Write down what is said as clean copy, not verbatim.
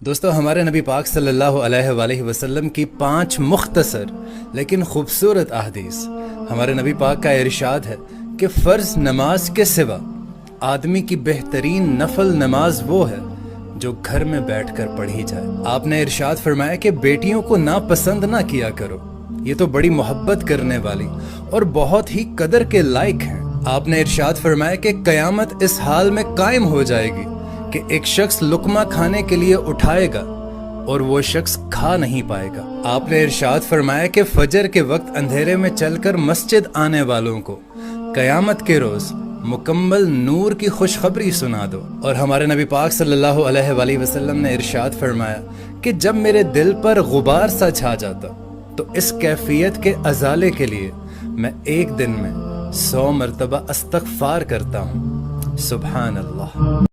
دوستو، ہمارے نبی پاک صلی اللہ علیہ وآلہ وسلم کی 5 مختصر لیکن خوبصورت احادیث. ہمارے نبی پاک کا ارشاد ہے کہ فرض نماز کے سوا آدمی کی بہترین نفل نماز وہ ہے جو گھر میں بیٹھ کر پڑھی جائے. آپ نے ارشاد فرمایا کہ بیٹیوں کو ناپسند نہ کیا کرو، یہ تو بڑی محبت کرنے والی اور بہت ہی قدر کے لائق ہیں. آپ نے ارشاد فرمایا کہ قیامت اس حال میں قائم ہو جائے گی کہ ایک شخص لقمہ کھانے کے لیے اٹھائے گا اور وہ شخص کھا نہیں پائے گا. آپ نے ارشاد فرمایا کہ فجر کے وقت اندھیرے میں چل کر مسجد آنے والوں کو قیامت کے روز مکمل نور کی خوشخبری سنا دو. اور ہمارے نبی پاک صلی اللہ علیہ وآلہ وسلم نے ارشاد فرمایا کہ جب میرے دل پر غبار سا چھا جاتا تو اس کیفیت کے ازالے کے لیے میں ایک دن میں 100 مرتبہ استغفار کرتا ہوں. سبحان اللہ.